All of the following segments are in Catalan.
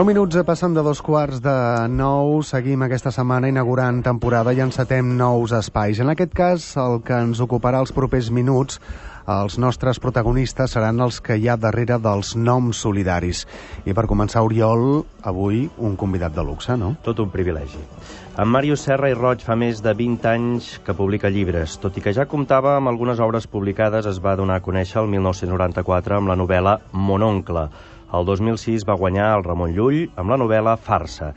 9 minuts passen de 2:15, seguim aquesta setmana inaugurant temporada i encetem nous espais. En aquest cas, el que ens ocuparà els propers minuts, els nostres protagonistes seran els que hi ha darrere dels noms solidaris. I per començar, Oriol, avui un convidat de luxe, no? Tot un privilegi. En Màrius Serra i Roig fa més de 20 anys que publica llibres. Tot i que ja comptava amb algunes obres publicades, es va donar a conèixer el 1994 amb la novel·la Mon oncle. El 2006 va guanyar el Ramon Llull amb la novel·la Farsa.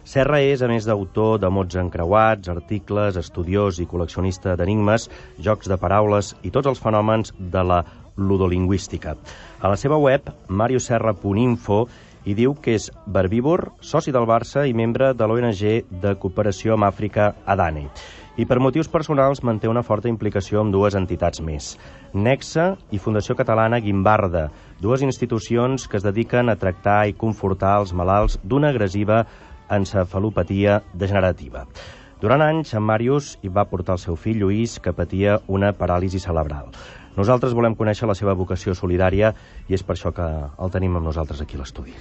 Serra és, a més d'autor de mots encreuats, articles, estudiós i col·leccionista d'enigmes, jocs de paraules i tots els fenòmens de la ludolingüística. A la seva web, mariusserra.info, hi diu que és verbívor, soci del Barça i membre de l'ONG de cooperació amb Àfrica Adane. I per motius personals manté una forta implicació amb dues entitats més, Nexe i Fundació Catalana Guimbarda, dues institucions que es dediquen a tractar i confortar els malalts d'una agressiva encefalopatia degenerativa. Durant anys, en Màrius hi va portar el seu fill Lluís, que patia una paràlisi cerebral. Nosaltres volem conèixer la seva vocació solidària i és per això que el tenim amb nosaltres aquí a l'estudi.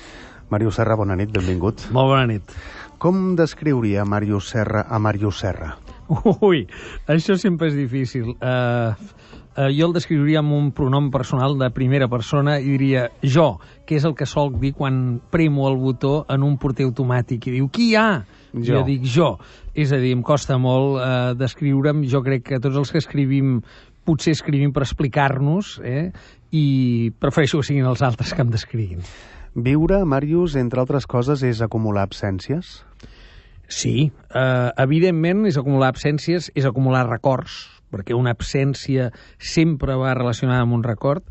Màrius Serra, bona nit, benvingut. Molt bona nit. Com descriuria Màrius Serra a Màrius Serra? Ui, això sempre és difícil. Jo el descriuria amb un pronom personal de primera persona i diria jo, que és el que solc dir quan premo el botó en un porter automàtic i diu, qui hi ha? Jo dic jo. És a dir, em costa molt descriure'm. Jo crec que tots els que escrivim potser escrivim per explicar-nos, i prefereixo que siguin els altres que em descriguin. Viure, Màrius, entre altres coses, és acumular absències? Sí, evidentment és acumular absències, és acumular records, perquè una absència sempre va relacionada amb un record,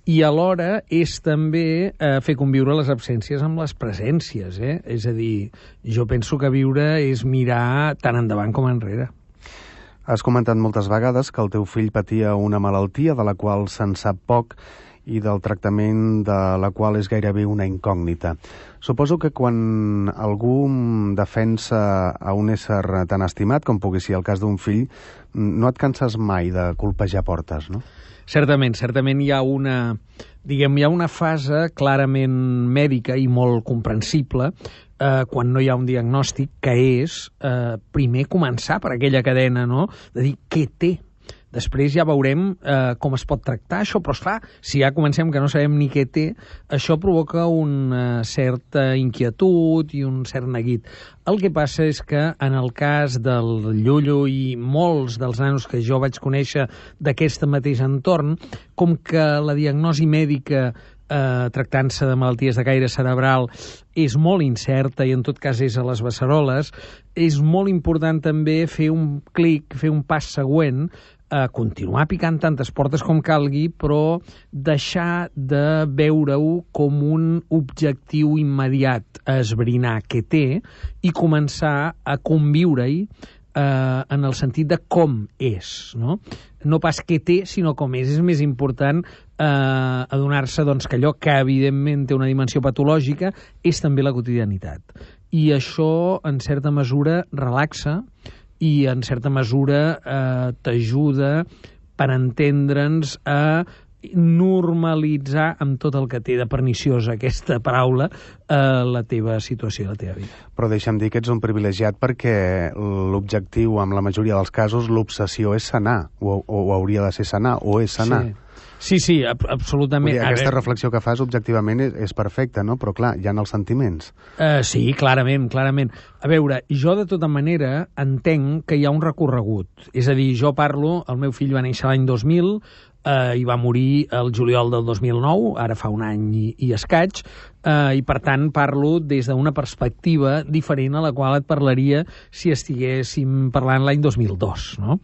i alhora és també fer conviure les absències amb les presències. És a dir, jo penso que viure és mirar tant endavant com enrere. Has comentat moltes vegades que el teu fill patia una malaltia de la qual se'n sap poc i del tractament de la qual és gairebé una incògnita. Suposo que quan algú defensa a un ésser tan estimat com pugui ser el cas d'un fill, no et canses mai de colpejar portes, no? Certament hi ha una fase clarament mèdica i molt comprensible quan no hi ha un diagnòstic, que és primer començar per aquella cadena, no?, de dir què té. Després ja veurem com es pot tractar això, però esclar, si ja comencem que no sabem ni què té, això provoca una certa inquietud i un cert neguit. El que passa és que en el cas del Llullo i molts dels nanos que jo vaig conèixer d'aquest mateix entorn, com que la diagnosi mèdica tractant-se de malalties de caire cerebral és molt incerta i en tot cas és a les beceroles, és molt important també fer un clic, fer un pas següent, continuar picant tantes portes com calgui, però deixar de veure-ho com un objectiu immediat a esbrinar què té i començar a conviure-hi en el sentit de com és, no? No pas què té, sinó com és. És més important adonar-se que allò que evidentment té una dimensió patològica és també la quotidianitat. I això, en certa mesura, relaxa i en certa mesura t'ajuda per entendre'ns a normalitzar amb tot el que té de perniciosa aquesta paraula la teva situació, la teva vida. Però deixa'm dir que ets un privilegiat perquè l'objectiu, en la majoria dels casos, l'obsessió és sanar, o hauria de ser sanar, o és sanar. Sí, absolutament. Aquesta reflexió que fas objectivament és perfecta, no? Però clar, hi ha els sentiments. Sí, clarament. A veure, jo de tota manera entenc que hi ha un recorregut. És a dir, jo parlo, el meu fill va néixer l'any 2000, i va morir el juliol del 2009, ara fa un any i escaig, i per tant parlo des d'una perspectiva diferent a la qual et parlaria si estiguéssim parlant l'any 2002, no?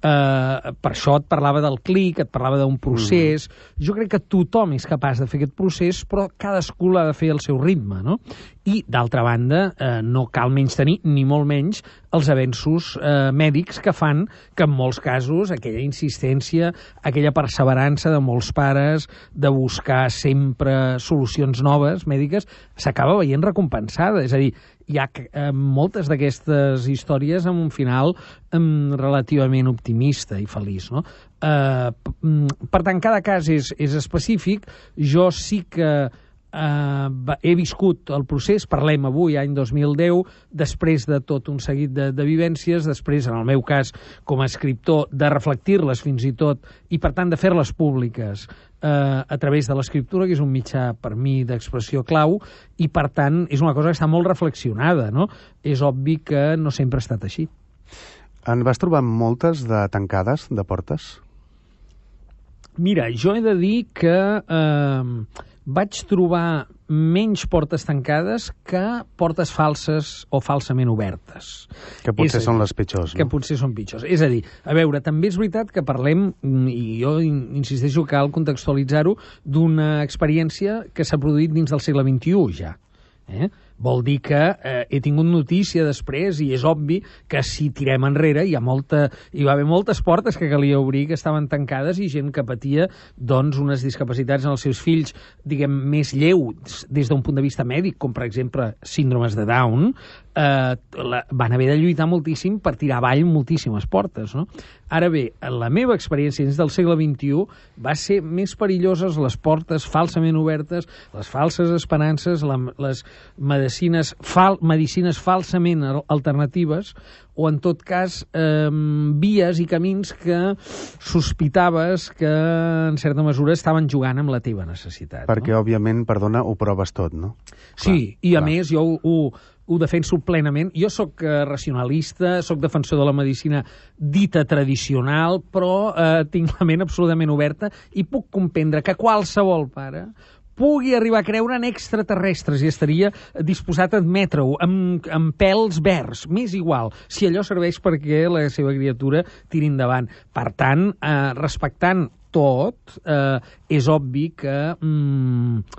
Per això et parlava del clic, et parlava d'un procés. Jo crec que tothom és capaç de fer aquest procés, però cadascú l'ha de fer al seu ritme, no? I, d'altra banda, no cal menystenir, ni molt menys, els avenços mèdics que fan que en molts casos aquella insistència, aquella perseverança de molts pares de buscar sempre solucions noves mèdiques s'acaba veient recompensada. És a dir, hi ha moltes d'aquestes històries amb un final relativament optimista i feliç, no? Per tant, cada cas és específic. Jo sí que he viscut el procés, parlem avui, any 2010, després de tot un seguit de vivències, després, en el meu cas, com a escriptor, de reflectir-les fins i tot, i per tant de fer-les públiques a través de l'escriptura, que és un mitjà per mi d'expressió clau, i per tant és una cosa que està molt reflexionada, no? És obvi que no sempre ha estat així. En vas trobar moltes de tancades, de portes? Mira, jo he de dir que vaig trobar menys portes tancades que portes falses o falsament obertes. Que potser són les pitjors, no? Que potser són pitjors. És a dir, a veure, també és veritat que parlem, i jo insisteixo que cal contextualitzar-ho, d'una experiència que s'ha produït dins del segle XXI ja. Vol dir que he tingut notícia després, i és obvi que si tirem enrere hi va haver moltes portes que calia obrir que estaven tancades, i gent que patia doncs unes discapacitats en els seus fills, diguem, més lleus des d'un punt de vista mèdic, com per exemple síndromes de Down, van haver de lluitar moltíssim per tirar avall moltíssimes portes, no? Ara bé, en la meva experiència dins del segle XXI va ser més perilloses les portes falsament obertes, les falses esperances, les medicines falsament alternatives, o en tot cas vies i camins que sospitaves que en certa mesura estaven jugant amb la teva necessitat. Perquè, òbviament, perdona, ho proves tot, no? Sí, i a més jo ho defenso plenament. Jo sóc racionalista, sóc defensor de la medicina dita tradicional, però tinc la ment absolutament oberta i puc comprendre que qualsevol pare pugui arribar a creure en extraterrestres i estaria disposat a admetre-ho amb pèls verds, m'és igual, si allò serveix perquè la seva criatura tiri endavant. Per tant, respectant tot, és obvi que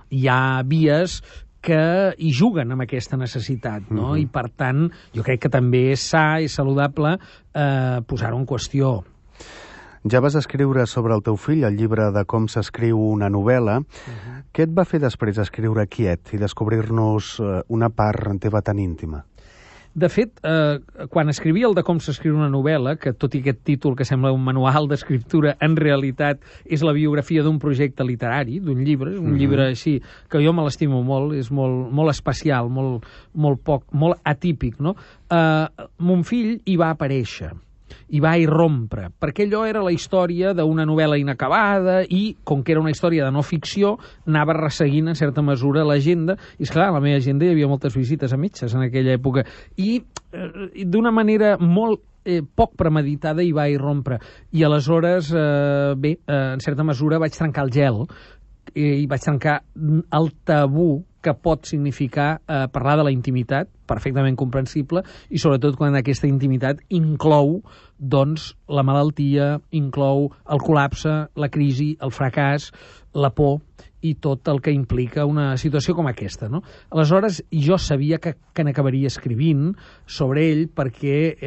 hi ha vies que hi juguen amb aquesta necessitat, no? I per tant, jo crec que també és sa i saludable posar-ho en qüestió. Ja vas escriure sobre el teu fill el llibre de com s'escriu una novel·la. Què et va fer després escriure Quiet i descobrir-nos una part teva tan íntima? De fet, quan escrivia el de com s'escriu una novel·la, que tot i aquest títol que sembla un manual d'escriptura, en realitat és la biografia d'un projecte literari, d'un llibre, un llibre així, que jo me l'estimo molt, és molt especial, molt atípic, no? Mon fill hi va aparèixer, i va irrompre, perquè allò era la història d'una novel·la inacabada i, com que era una història de no ficció, anava resseguint en certa mesura l'agenda, i esclar, a la meva agenda hi havia moltes visites a metges en aquella època, i d'una manera molt poc premeditada hi va irrompre, i aleshores, bé, en certa mesura vaig trencar el gel, i vaig trencar el tabú que pot significar parlar de la intimitat, perfectament comprensible, i sobretot quan aquesta intimitat inclou doncs, la malaltia, inclou el col·lapse, la crisi, el fracàs, la por i tot el que implica una situació com aquesta, no? Aleshores, jo sabia que n'acabaria escrivint sobre ell perquè,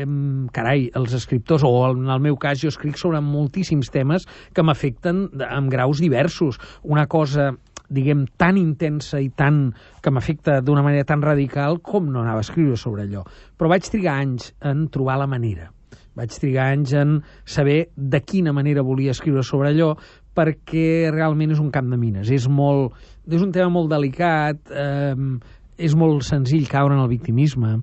carai, els escriptors, o en el meu cas, jo escric sobre moltíssims temes que m'afecten amb graus diversos. Una cosa, diguem, tan intensa i que m'afecta d'una manera tan radical com no anava a escriure sobre allò. Però vaig trigar anys en trobar la manera. Vaig trigar anys en saber de quina manera volia escriure sobre allò, perquè realment és un camp de mines. És un tema molt delicat, és molt senzill caure en el victimisme,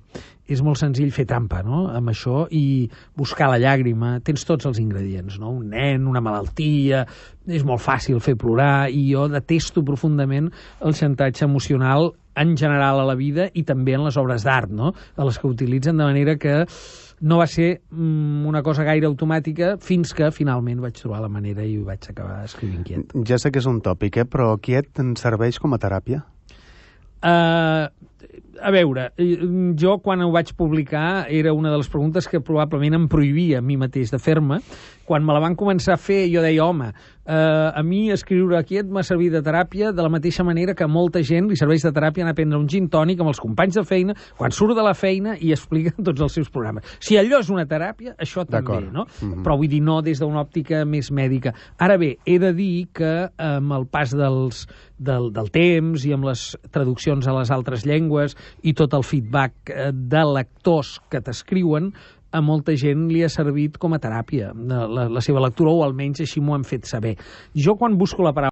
és molt senzill fer trampa, no?, amb això, i buscar la llàgrima. Tens tots els ingredients, no? Un nen, una malaltia, és molt fàcil fer plorar, i jo detesto profundament el xantatge emocional en general a la vida i també en les obres d'art, no?, a les que utilitzen, de manera que no va ser una cosa gaire automàtica fins que finalment vaig trobar la manera i vaig acabar escrivint Quiet. Ja sé que és un tòpic, però Quiet en serveix com a teràpia? A veure, jo quan ho vaig publicar era una de les preguntes que probablement em prohibia a mi mateix de fer-me. Quan me la van començar a fer, jo deia, home, a mi escriure Quiet m'ha servit de teràpia de la mateixa manera que a molta gent li serveix de teràpia anar a prendre un gin tònic amb els companys de feina, quan surt de la feina i explica tots els seus programes. Si allò és una teràpia, això també, no? Però vull dir, no des d'una òptica més mèdica. Ara bé, he de dir que amb el pas del temps i amb les traduccions a les altres llengües i tot el feedback de lectors que t'escriuen, a molta gent li ha servit com a teràpia la seva lectura, o almenys així m'ho han fet saber. Jo quan busco la paraula